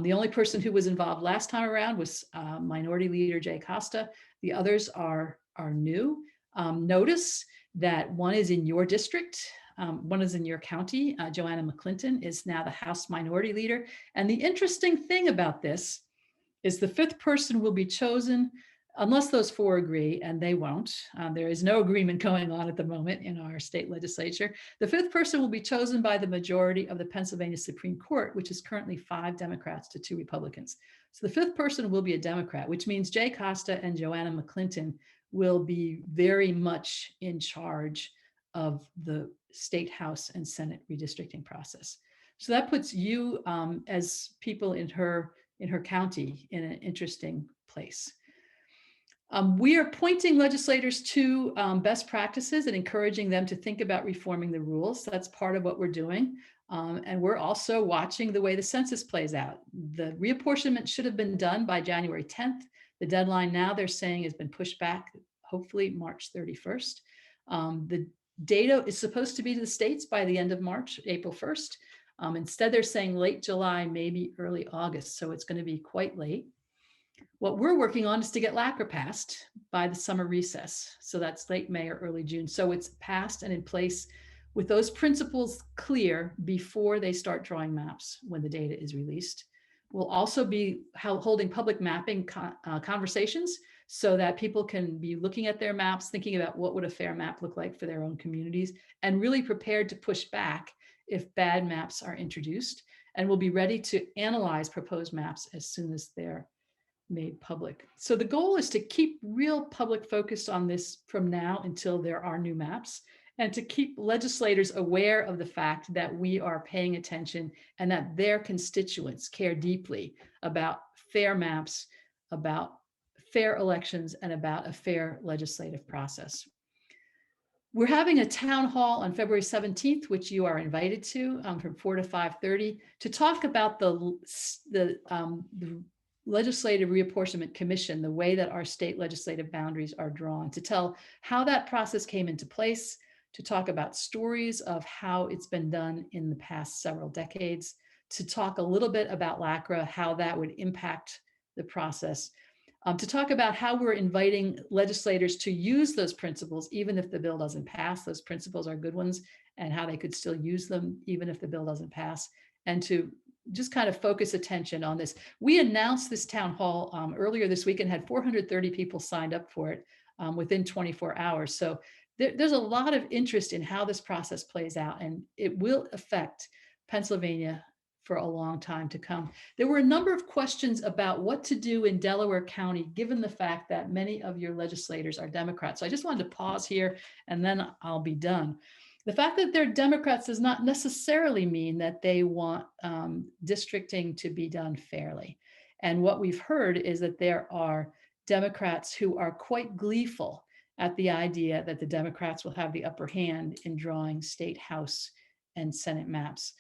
the only person who was involved last time around was Minority Leader Jay Costa. The others are new. Notice that one is in your district. One is in your county. Joanna McClinton is now the House Minority Leader. And the interesting thing about this is the 5th person will be chosen unless those 4 agree, and they won't. There is no agreement going on at the moment in our state legislature. The 5th person will be chosen by the majority of the Pennsylvania Supreme Court, which is currently 5 Democrats to 2 Republicans. So the 5th person will be a Democrat, which means Jay Costa and Joanna McClinton will be very much in charge of the state House and Senate redistricting process. So that puts you as people in her county in an interesting place. We are pointing legislators to best practices and encouraging them to think about reforming the rules. That's part of what we're doing. And we're also watching the way the census plays out. The reapportionment should have been done by January 10th. The deadline now, they're saying, has been pushed back, hopefully March 31st. The data is supposed to be to the states by the end of March, April 1st. Instead, they're saying late July, maybe early August. So it's going to be quite late. What we're working on is to get LACRA passed by the summer recess. So that's late May or early June. So it's passed and in place with those principles clear before they start drawing maps when the data is released. We'll also be holding public mapping conversations so that people can be looking at their maps, thinking about what would a fair map look like for their own communities, and really prepared to push back if bad maps are introduced. And we'll be ready to analyze proposed maps as soon as they're made public. So the goal is to keep real public focus on this from now until there are new maps, and to keep legislators aware of the fact that we are paying attention and that their constituents care deeply about fair maps, about fair elections, and about a fair legislative process. We're having a town hall on February 17th, which you are invited to from 4 to 5:30 to talk about the Legislative Reapportionment Commission, the way that our state legislative boundaries are drawn, to tell how that process came into place, to talk about stories of how it's been done in the past several decades, to talk a little bit about LACRA, how that would impact the process, to talk about how we're inviting legislators to use those principles, even if the bill doesn't pass. Those principles are good ones, and how they could still use them, even if the bill doesn't pass, and to just kind of focus attention on this. We announced this town hall earlier this week and had 430 people signed up for it within 24 hours. So there's a lot of interest in how this process plays out, and it will affect Pennsylvania for a long time to come. There were a number of questions about what to do in Delaware County, given the fact that many of your legislators are Democrats. So I just wanted to pause here and then I'll be done. The fact that they're Democrats does not necessarily mean that they want districting to be done fairly. And what we've heard is that there are Democrats who are quite gleeful at the idea that the Democrats will have the upper hand in drawing state House and Senate maps.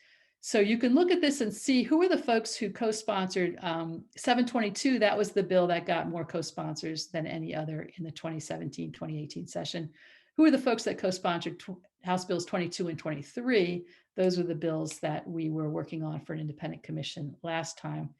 So you can look at this and see who are the folks who co-sponsored 722. That was the bill that got more co-sponsors than any other in the 2017-2018 session. Who are the folks that co-sponsored House Bills 22 and 23? Those were the bills that we were working on for an independent commission last time.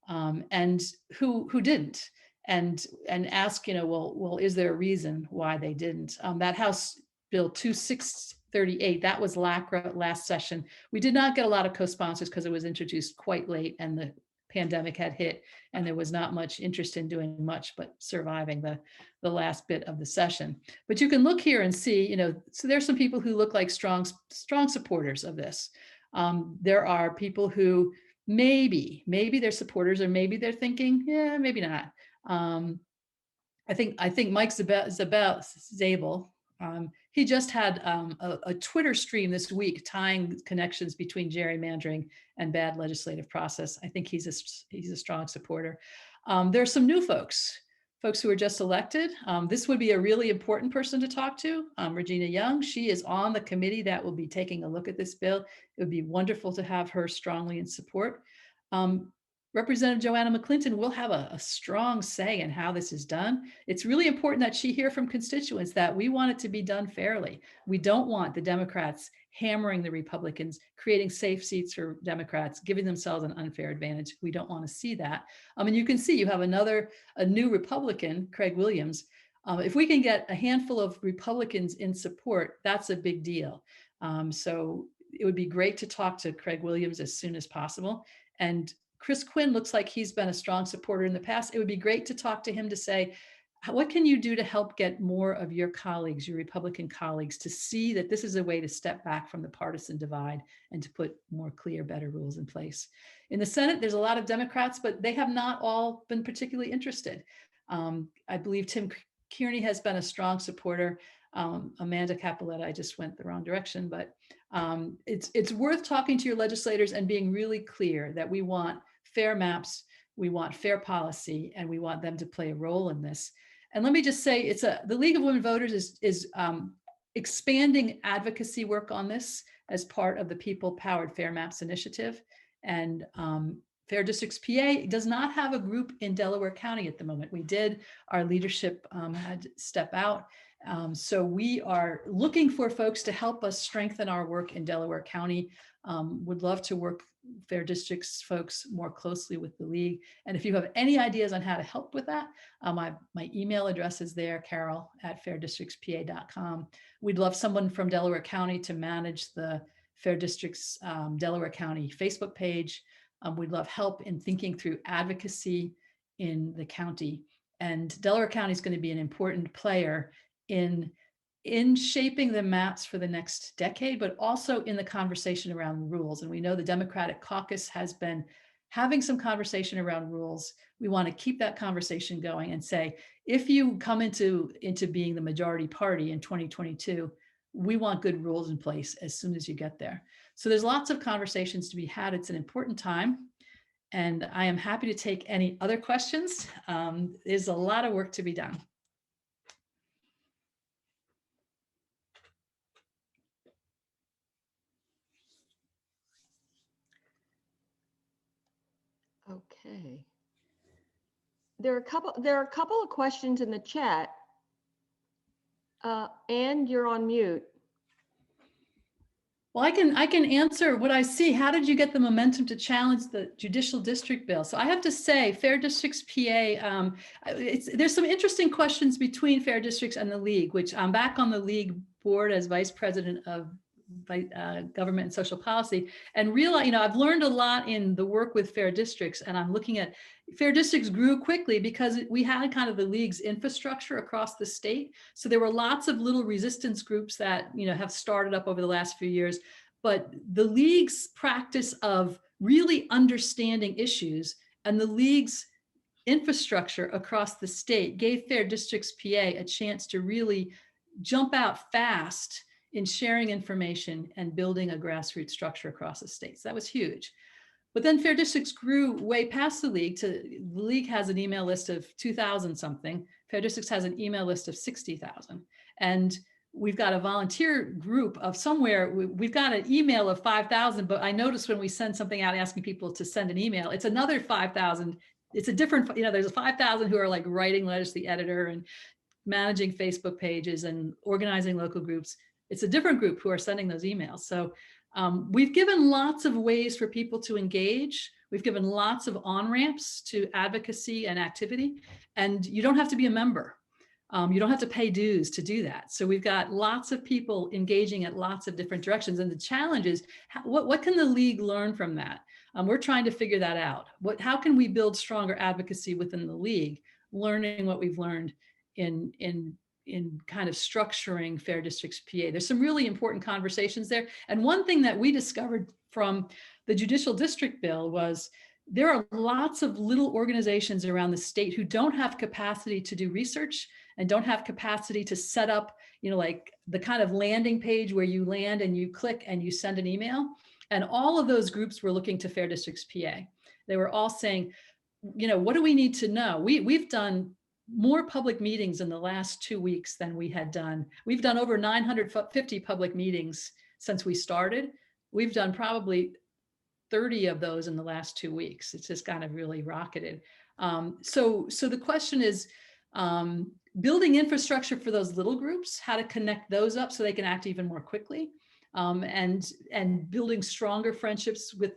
And who didn't? And ask, well, is there a reason why they didn't? That House Bill 2638, that was LACRA last session. We did not get a lot of co-sponsors because it was introduced quite late and the pandemic had hit and there was not much interest in doing much but surviving the last bit of the session. But you can look here and see, so there's some people who look like strong supporters of this. There are people who maybe they're supporters, or maybe they're thinking, yeah, maybe not. I think Mike Zabel, he just had a Twitter stream this week tying connections between gerrymandering and bad legislative process. I think he's a strong supporter. There's some new folks who were just elected. This would be a really important person to talk to. Regina Young, she is on the committee that will be taking a look at this bill. It would be wonderful to have her strongly in support. Representative Joanna McClinton will have a strong say in how this is done. It's really important that she hear from constituents that we want it to be done fairly. We don't want the Democrats hammering the Republicans, creating safe seats for Democrats, giving themselves an unfair advantage. We don't want to see that. And you can see you have a new Republican, Craig Williams. If we can get a handful of Republicans in support, that's a big deal. So it would be great to talk to Craig Williams as soon as possible. And Chris Quinn looks like he's been a strong supporter in the past. It would be great to talk to him to say, what can you do to help get more of your colleagues, your Republican colleagues, to see that this is a way to step back from the partisan divide and to put more clear, better rules in place. In the Senate, there's a lot of Democrats, but they have not all been particularly interested. I believe Tim Kearney has been a strong supporter. Amanda Capoletta, I just went the wrong direction, but it's worth talking to your legislators and being really clear that we want fair maps, we want fair policy, and we want them to play a role in this. And let me just say, the League of Women Voters is expanding advocacy work on this as part of the People Powered Fair Maps initiative. And Fair Districts PA does not have a group in Delaware County at the moment. We did, our leadership had to step out. So we are looking for folks to help us strengthen our work in Delaware County. Would love to work Fair Districts folks more closely with the League. And if you have any ideas on how to help with that, my email address is there, carol@fairdistrictspa.com. We'd love someone from Delaware County to manage the Fair Districts Delaware County Facebook page. We'd love help in thinking through advocacy in the county. And Delaware County is going to be an important player in shaping the maps for the next decade, but also in the conversation around rules. And we know the Democratic caucus has been having some conversation around rules. We want to keep that conversation going and say, if you come into being the majority party in 2022, we want good rules in place as soon as you get there. So there's lots of conversations to be had. It's an important time. And I am happy to take any other questions. There's a lot of work to be done. Okay. There are a couple of questions in the chat. Anne, you're on mute. Well, I can answer what I see. How did you get the momentum to challenge the judicial district bill? So I have to say, Fair Districts PA, there's some interesting questions between Fair Districts and the League, which I'm back on the League board as vice president of government and social policy, and realize, I've learned a lot in the work with Fair Districts, and I'm looking at Fair Districts grew quickly because we had kind of the League's infrastructure across the state. So there were lots of little resistance groups that, have started up over the last few years, but the League's practice of really understanding issues and the League's infrastructure across the state gave Fair Districts PA a chance to really jump out fast in sharing information and building a grassroots structure across the state. So that was huge. But then Fair Districts grew way past the League. The League has an email list of 2,000 something. Fair Districts has an email list of 60,000. And we've got a volunteer group of somewhere, we've got an email of 5,000, but I noticed when we send something out asking people to send an email, it's another 5,000. It's a different, there's a 5,000 who are like writing letters to the editor and managing Facebook pages and organizing local groups. It's a different group who are sending those emails. So we've given lots of ways for people to engage. We've given lots of on-ramps to advocacy and activity, and you don't have to be a member. You don't have to pay dues to do that. So we've got lots of people engaging at lots of different directions. And the challenge is, what can the league learn from that? We're trying to figure that out. How can we build stronger advocacy within the league, learning what we've learned in kind of structuring Fair Districts PA? There's some really important conversations there. And one thing that we discovered from the Judicial District Bill was there are lots of little organizations around the state who don't have capacity to do research and don't have capacity to set up, like the kind of landing page where you land and you click and you send an email. And all of those groups were looking to Fair Districts PA. They were all saying, what do we need to know? We've done more public meetings in the last 2 weeks than we had done. We've done over 950 public meetings since we started. We've done probably 30 of those in the last 2 weeks. It's just kind of really rocketed. So the question is, building infrastructure for those little groups, how to connect those up so they can act even more quickly, and building stronger friendships with,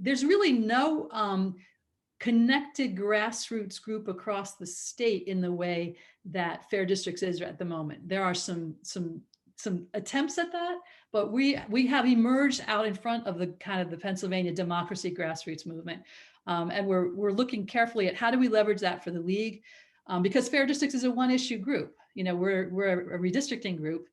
there's really no connected grassroots group across the state in the way that Fair Districts is at the moment. There are some attempts at that, but we have emerged out in front of the kind of the Pennsylvania democracy grassroots movement. And we're looking carefully at how do we leverage that for the league, because Fair Districts is a one issue group. We're a redistricting group.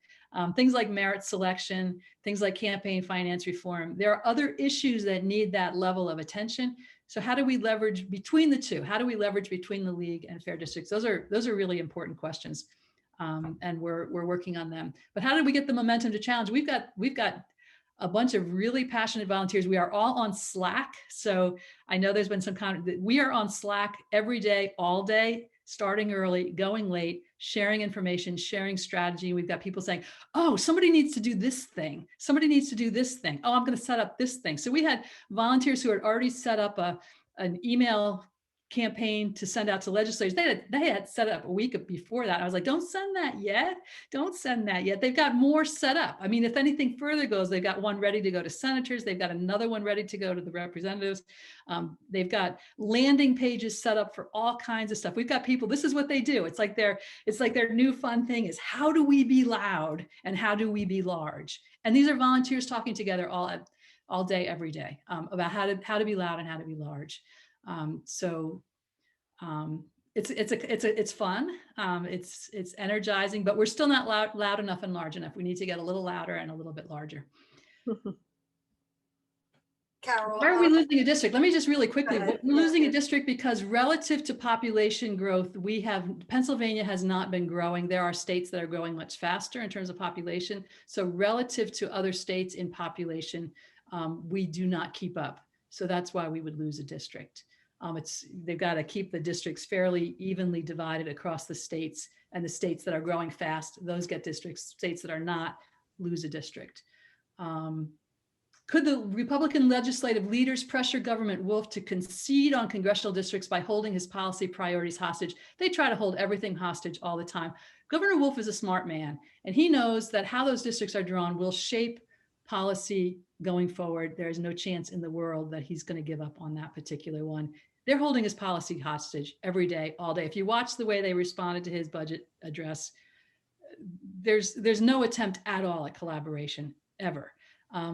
Things like merit selection, things like campaign finance reform. There are other issues that need that level of attention. So how do we leverage between the two? How do we leverage between the league and Fair Districts? Those are really important questions. And we're working on them. But how do we get the momentum to challenge? We've got a bunch of really passionate volunteers. We are all on Slack. So I know there's been some we are on Slack every day, all day, starting early, going late, sharing information, sharing strategy. We've got people saying, oh, somebody needs to do this thing. Somebody needs to do this thing. Oh, I'm going to set up this thing. So we had volunteers who had already set up an email campaign to send out to legislators. They had set up a week before that. I was like, don't send that yet. Don't send that yet. They've got more set up. I mean, if anything further goes, they've got one ready to go to senators. They've got another one ready to go to the representatives. They've got landing pages set up for all kinds of stuff. We've got people, this is what they do. It's like their new fun thing is, how do we be loud and how do we be large? And these are volunteers talking together all day, every day, about how to be loud and how to be large. It's fun. It's energizing, but we're still not loud enough and large enough. We need to get a little louder and a little bit larger. Carol, why are we losing a district? Let me just really quickly, we're losing a district because relative to population growth, Pennsylvania has not been growing. There are states that are growing much faster in terms of population. So relative to other states in population, we do not keep up. So that's why we would lose a district. They've got to keep the districts fairly evenly divided across the states, and the states that are growing fast, those get districts. States that are not lose a district. Could the Republican legislative leaders pressure Governor Wolf to concede on congressional districts by holding his policy priorities hostage? They try to hold everything hostage all the time. Governor Wolf is a smart man, and he knows that how those districts are drawn will shape policy going forward. There is no chance in the world that he's going to give up on that particular one. They're holding his policy hostage every day, all day. If you watch the way they responded to his budget address, there's no attempt at all at collaboration ever.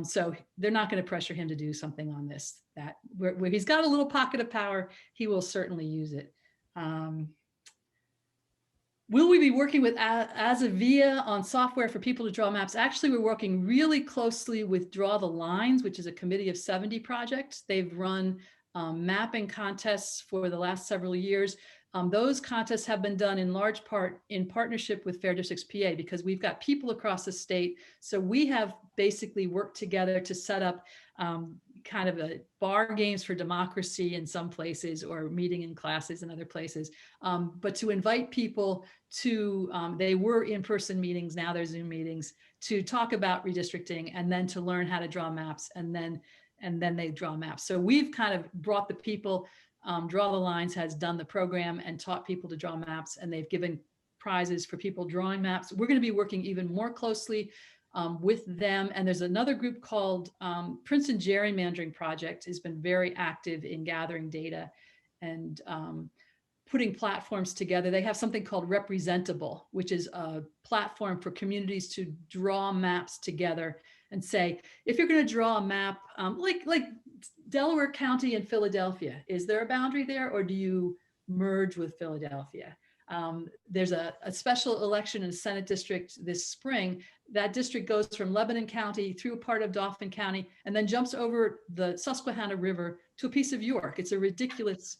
So they're not going to pressure him to do something on this. That where he's got a little pocket of power, he will certainly use it. Will we be working with Azavia on software for people to draw maps? Actually, we're working really closely with Draw the Lines, which is a committee of 70 projects. They've run mapping contests for the last several years. Those contests have been done in large part in partnership with Fair Districts PA, because we've got people across the state. So we have basically worked together to set up kind of a bar games for democracy in some places, or meeting in classes in other places. But to invite people to, they were in-person meetings, now they're Zoom meetings, to talk about redistricting, and then to learn how to draw maps, and then they draw maps. So we've kind of brought the people. Draw the Lines has done the program and taught people to draw maps, and they've given prizes for people drawing maps. We're going to be working even more closely with them. And there's another group called Princeton Gerrymandering Project, has been very active in gathering data and putting platforms together. They have something called Representable, which is a platform for communities to draw maps together and say, if you're going to draw a map, like Delaware County and Philadelphia, is there a boundary there, or do you merge with Philadelphia? There's a special election in a Senate district this spring. That district goes from Lebanon County through part of Dauphin County and then jumps over the Susquehanna River to a piece of York. It's a ridiculous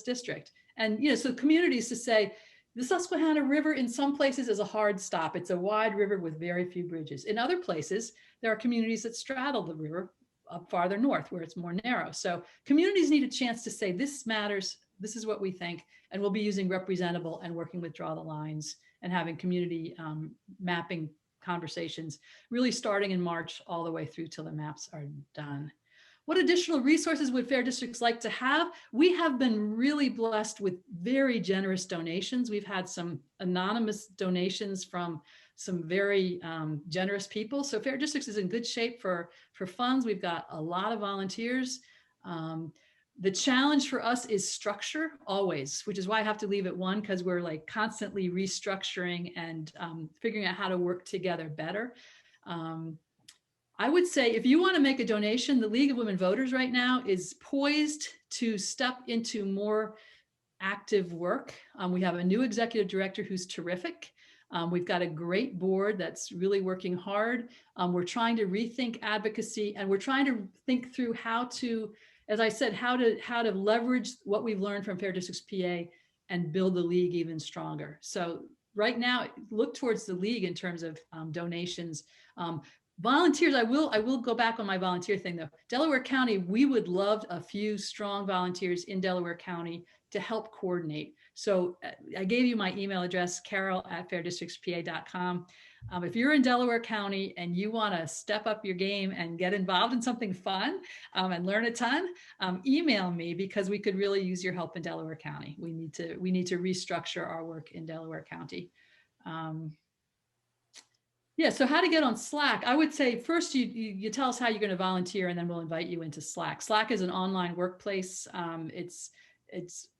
district. And, you know, so communities to say, the Susquehanna River in some places is a hard stop. It's a wide river with very few bridges. In other places, there are communities that straddle the river up farther north where it's more narrow. So communities need a chance to say, this matters, this is what we think, and we'll be using Representable and working with Draw the Lines and having community mapping conversations, really starting in March all the way through till the maps are done. What additional resources would fair districts like to have? We have been really blessed with very generous donations. We've had some anonymous donations from some very generous people. So fair districts is in good shape for funds. We've got a lot of volunteers. The challenge for us is structure always, which is why I have to leave at 1, because we're like constantly restructuring and figuring out how to work together better. I would say if you want to make a donation, the League of Women Voters right now is poised to step into more active work. We have a new executive director who's terrific. We've got a great board that's really working hard. We're trying to rethink advocacy, and we're trying to think through how to, as I said, how to leverage what we've learned from Fair Districts PA and build the League even stronger. So right now, look towards the League in terms of donations. Volunteers, I will go back on my volunteer thing though. Delaware County, we would love a few strong volunteers in Delaware County to help coordinate. So I gave you my email address, carol@fairdistrictspa.com. If you're in Delaware County and you want to step up your game and get involved in something fun and learn a ton, email me, because we could really use your help in Delaware County. We need to restructure our work in Delaware County. Yeah, so how to get on Slack. I would say first you tell us how you're going to volunteer, and then we'll invite you into Slack. Slack is an online workplace. It's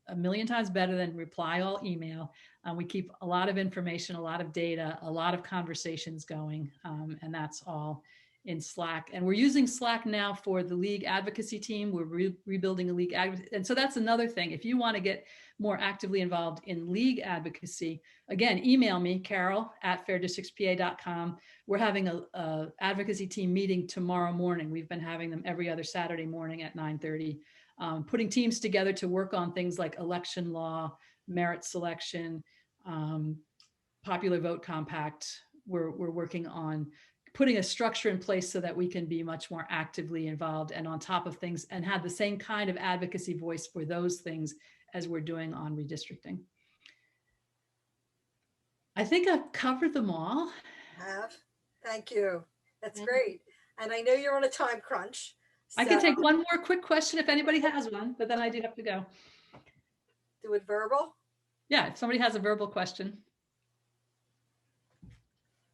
a million times better than reply all email. We keep a lot of information, a lot of data, a lot of conversations going, and that's all in Slack. And we're using Slack now for the League advocacy team. We're rebuilding a League advocacy. And so that's another thing. If you want to get more actively involved in League advocacy, again, email me, carol@fairdistrictspa.com. We're having a advocacy team meeting tomorrow morning. We've been having them every other Saturday morning at 9:30, putting teams together to work on things like election law, merit selection, popular vote compact. We're working on putting a structure in place so that we can be much more actively involved and on top of things and have the same kind of advocacy voice for those things as we're doing on redistricting. I think I've covered them all. Thank you. That's great. And I know you're on a time crunch. I can take one more quick question if anybody has one, but then I do have to go. Do it verbal? Yeah, if somebody has a verbal question.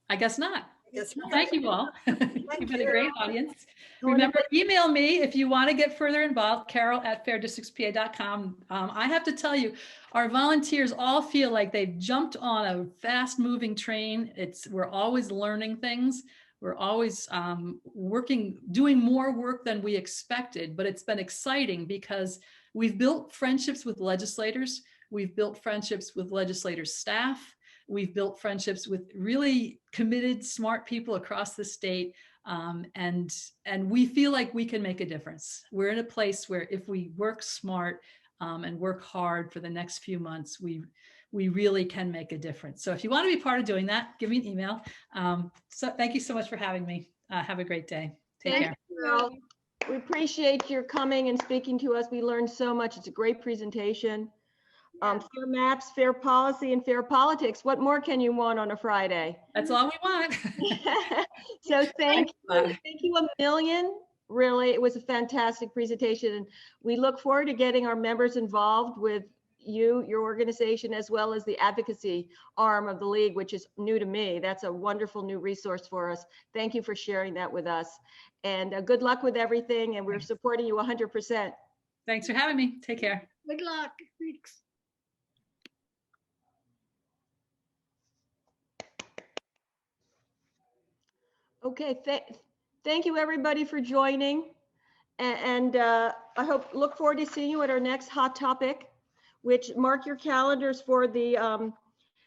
I guess not. Yes. Thank you all. You've been a great audience. Remember, email me if you want to get further involved, carol@fairdistrictspa.com. I have to tell you, our volunteers all feel like they've jumped on a fast moving train. We're always learning things. We're always doing more work than we expected, but it's been exciting because we've built friendships with legislators. We've built friendships with legislators' staff. We've built friendships with really committed, smart people across the state. And we feel like we can make a difference. We're in a place where if we work smart and work hard for the next few months, we really can make a difference. So if you want to be part of doing that, give me an email. So thank you so much for having me. Have a great day. Take care. Carol. We appreciate your coming and speaking to us. We learned so much. It's a great presentation. Fair maps, fair policy, and fair politics. What more can you want on a Friday? That's all we want. So thank you a million. Really, it was a fantastic presentation. And we look forward to getting our members involved with you, your organization, as well as the advocacy arm of the League, which is new to me. That's a wonderful new resource for us. Thank you for sharing that with us. And good luck with everything. And we're supporting you 100%. Thanks for having me. Take care. Good luck. Thanks. Okay, thank you everybody for joining. And I look forward to seeing you at our next hot topic, which mark your calendars for the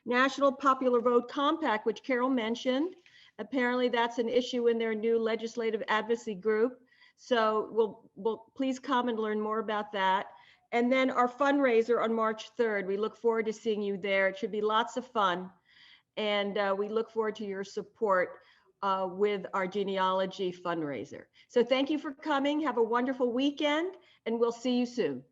National Popular Vote Compact, which Carol mentioned. Apparently that's an issue in their new legislative advocacy group. So we'll please come and learn more about that. And then our fundraiser on March 3rd. We look forward to seeing you there. It should be lots of fun. And we look forward to your support with our genealogy fundraiser. So thank you for coming. Have a wonderful weekend, and we'll see you soon.